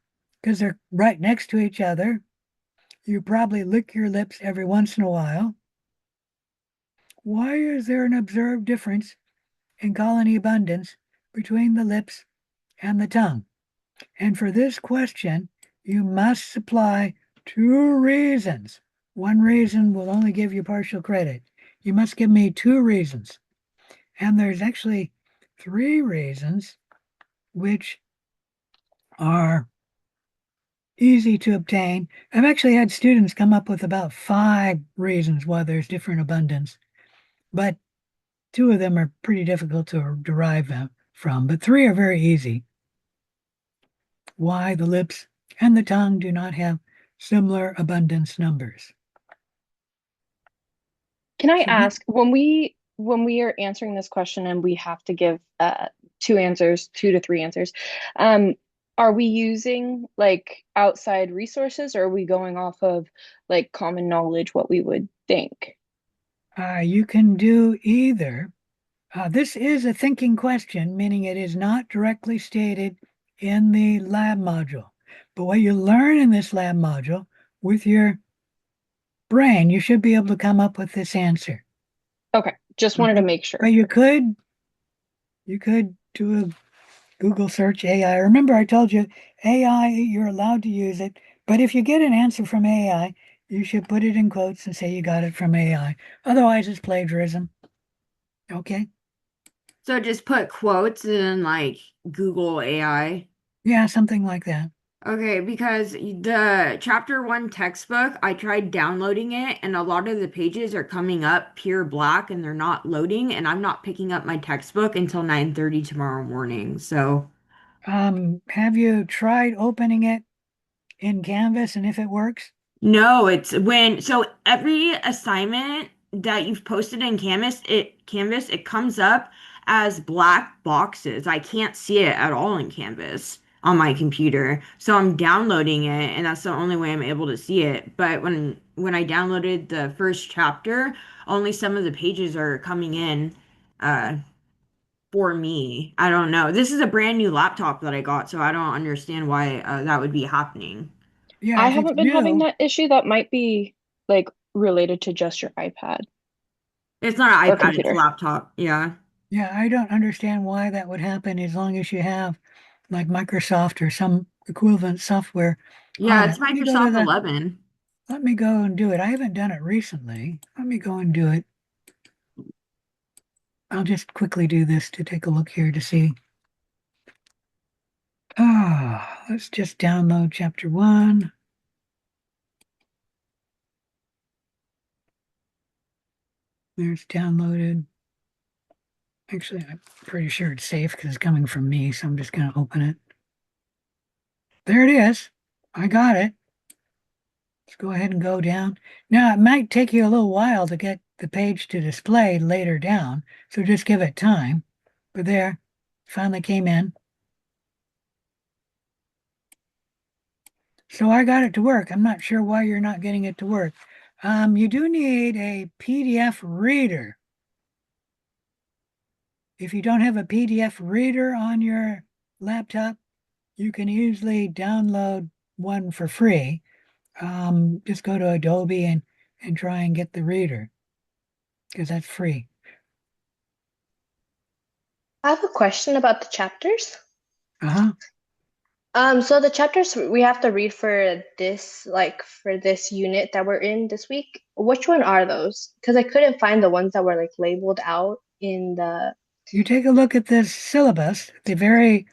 because they're right next to each other, you probably lick your lips every once in a while. Why is there an observed difference in colony abundance between the lips and the tongue? And for this question, you must supply 2 reasons. One reason will only give you partial credit. You must give me 2 reasons. And there's actually 3 reasons which are easy to obtain. I've actually had students come up with about 5 reasons why there's different abundance, but 2 of them are pretty difficult to derive them from, but 3 are very easy. Why the lips and the tongue do not have similar abundance numbers. Can I ask, when we are answering this question and we have to give 2 answers, 2 to 3 answers, are we using like outside resources, or are we going off of like common knowledge, what we would think? You can do either. This is a thinking question, meaning it is not directly stated in the lab module. But what you learn in this lab module with your brain, you should be able to come up with this answer. Okay, just wanted to make sure. But you could do a Google search AI. Remember, I told you AI, you're allowed to use it, but if you get an answer from AI, you should put it in quotes and say you got it from AI. Otherwise, it's plagiarism. Okay? So just put quotes in like Google AI. Yeah, something like that. Okay, because the chapter one textbook, I tried downloading it and a lot of the pages are coming up pure black and they're not loading and I'm not picking up my textbook until 9:30 tomorrow morning. So, Have you tried opening it in Canvas and if it works? no, it's when so every assignment that you've posted in Canvas, it comes up as black boxes. I can't see it at all in Canvas on my computer. So I'm downloading it and that's the only way I'm able to see it. But when I downloaded the first chapter, only some of the pages are coming in uh for me. I don't know. This is a brand new laptop that I got, so I don't understand why that would be happening. Yeah, I if it's haven't been having new, that issue. That might be like related to just your iPad It's not an or iPad, it's a computer. laptop. Yeah. yeah, I don't understand why that would happen as long as you have like Microsoft or some equivalent software Yeah, on it's it. Go to Microsoft 11. let me go and do it. I haven't done it recently. Let me go and do it. I'll just quickly do this to take a look here to see. Ah, let's just download chapter one. There's downloaded. Actually, I'm pretty sure it's safe because it's coming from me, so I'm just going to open it. There it is. I got it. Let's go ahead and go down. Now, it might take you a little while to get the page to display later down, so just give it time. But there, finally came in. So I got it to work. I'm not sure why you're not getting it to work. You do need a PDF reader. If you don't have a PDF reader on your laptop, you can easily download one for free. Just go to Adobe and try and get the reader because that's free. I have a question about the chapters. Uh-huh. So the chapters we have to read for this, like for this unit that we're in this week, which one are those? Because I couldn't find the ones that were like labeled out in the. You take a look at the syllabus, the very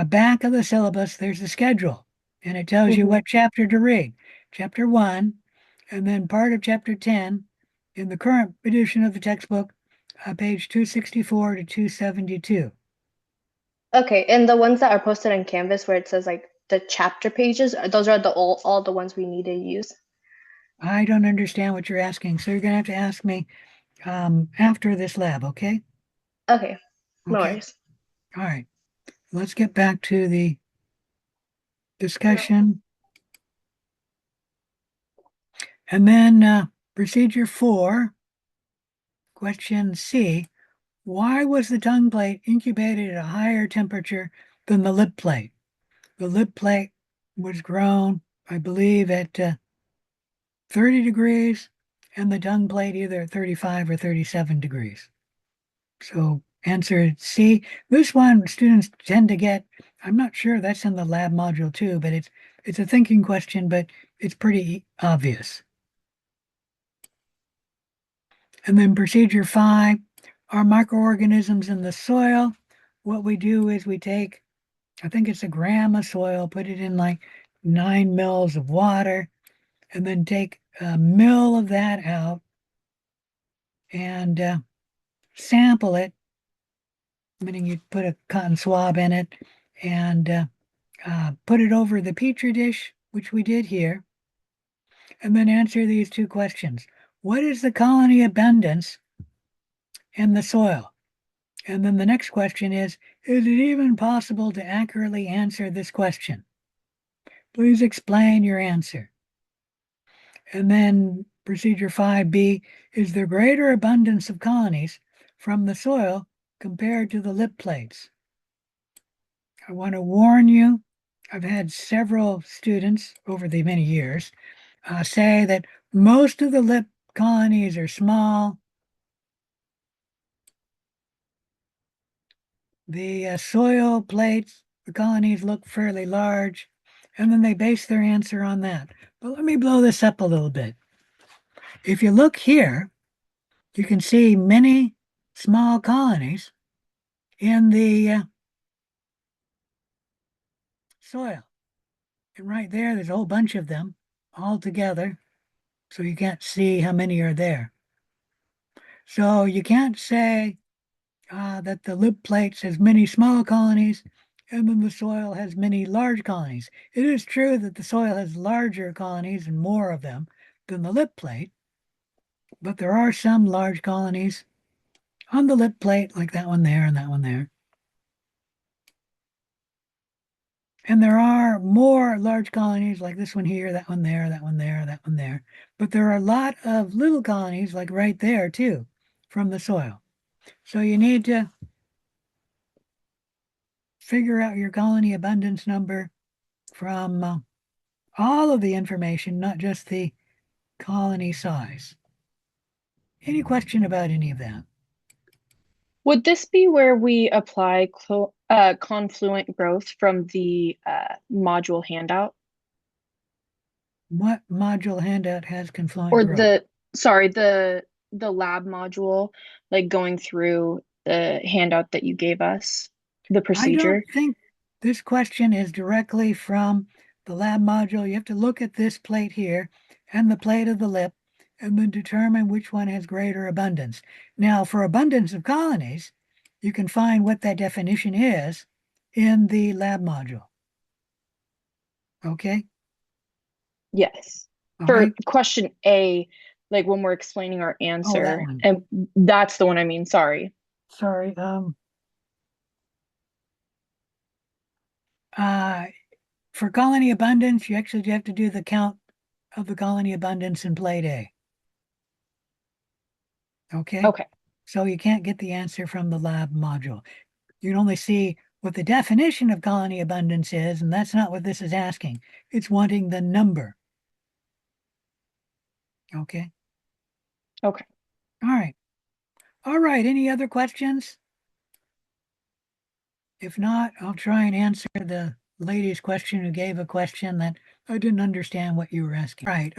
back of the syllabus, there's a schedule, and it tells you Mhm. what chapter to read. Chapter 1, and then part of chapter 10 in the current edition of the textbook, page 264 to 272. Okay, and the ones that are posted on Canvas where it says like the chapter pages, those are the all the ones we need to use. I don't understand what you're asking, so you're going to have to ask me after this lab, okay? Okay, no Okay. worries. All right. Let's get back to the discussion. And then procedure 4, question C. Why was the tongue plate incubated at a higher temperature than the lip plate? The lip plate was grown, I believe, at 30 degrees, and the tongue plate either at 35 or 37 degrees. So answer C. This one students tend to get. I'm not sure that's in the lab module too, but it's a thinking question, but it's pretty obvious. And then procedure 5 are microorganisms in the soil. What we do is we take, I think it's a gram of soil, put it in like 9 mils of water, and then take a mill of that out and sample it, meaning you put a cotton swab in it and put it over the petri dish, which we did here, and then answer these two questions. What is the colony abundance in the soil? And then the next question is it even possible to accurately answer this question? Please explain your answer. And then procedure 5B, is there greater abundance of colonies from the soil compared to the lip plates? I want to warn you, I've had several students over the many years say that most of the lip colonies are small. The soil plates, the colonies look fairly large, and then they base their answer on that. But let me blow this up a little bit. If you look here, you can see many small colonies in the soil. And right there's a whole bunch of them all together. So you can't see how many are there. So you can't say that the lip plates has many small colonies and then the soil has many large colonies. It is true that the soil has larger colonies and more of them than the lip plate, but there are some large colonies on the lip plate, like that one there and that one there. And there are more large colonies like this one here, that one there, that one there, that one there. But there are a lot of little colonies like right there too from the soil. So you need to figure out your colony abundance number from all of the information, not just the colony size. Any question about any of that? Would this be where we apply confluent growth from the module handout? What module handout has confluent Or growth? sorry, the lab module, like going through the handout that you gave us, the I don't procedure? think this question is directly from the lab module. You have to look at this plate here and the plate of the lip and then determine which one has greater abundance. Now, for abundance of colonies, you can find what that definition is in the lab module. Okay? Yes. All For right. question A, like when we're explaining our Oh, that answer, one. and that's the one I mean, sorry. Sorry. Uh, for colony abundance, you actually have to do the count of the colony abundance in plate A. Okay? Okay. So you can't get the answer from the lab module. You can only see what the definition of colony abundance is, and that's not what this is asking. It's wanting the number. Okay? Okay. All right. All right. Any other questions? If not, I'll try and answer the lady's question who gave a question that I didn't understand what you were asking. Right.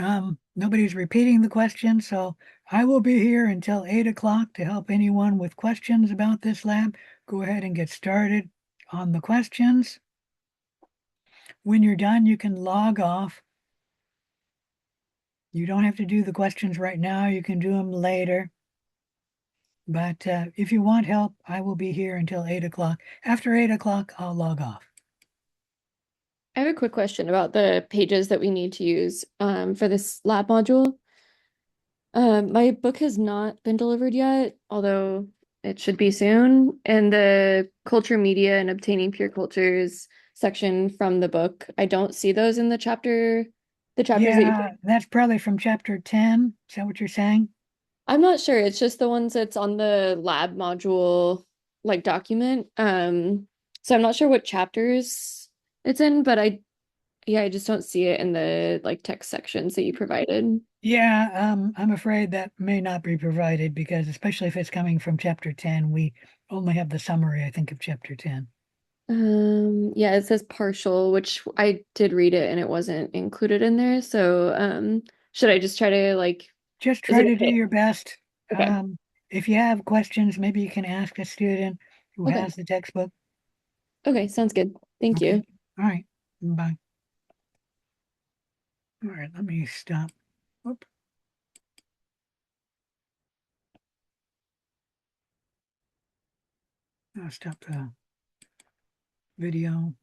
Nobody's repeating the question, so I will be here until 8 o'clock to help anyone with questions about this lab. Go ahead and get started on the questions. When you're done, you can log off. You don't have to do the questions right now. You can do them later. But if you want help, I will be here until 8 o'clock. After 8 o'clock, I'll log off. I have a quick question about the pages that we need to use for this lab module. My book has not been delivered yet, although it should be soon. And the culture media and obtaining pure cultures section from the book, I don't see those in the chapters that you put. Yeah, that's probably from chapter 10. Is that what you're saying? I'm not sure. It's just the ones that's on the lab module like document. So I'm not sure what chapters it's in, but I just don't see it in the like text sections that you provided. Yeah, I'm afraid that may not be provided because, especially if it's coming from chapter 10, we only have the summary, I think, of chapter 10. Yeah, it says partial, which I did read it and it wasn't included in there. So, should I just try to like, Just is try it to do okay? your best. Okay. If you have questions, maybe you can ask a student who Okay. has the textbook. Okay, sounds good. Thank Okay. you. All right. Bye. All right, let me stop. Whoop. I'll stop the video.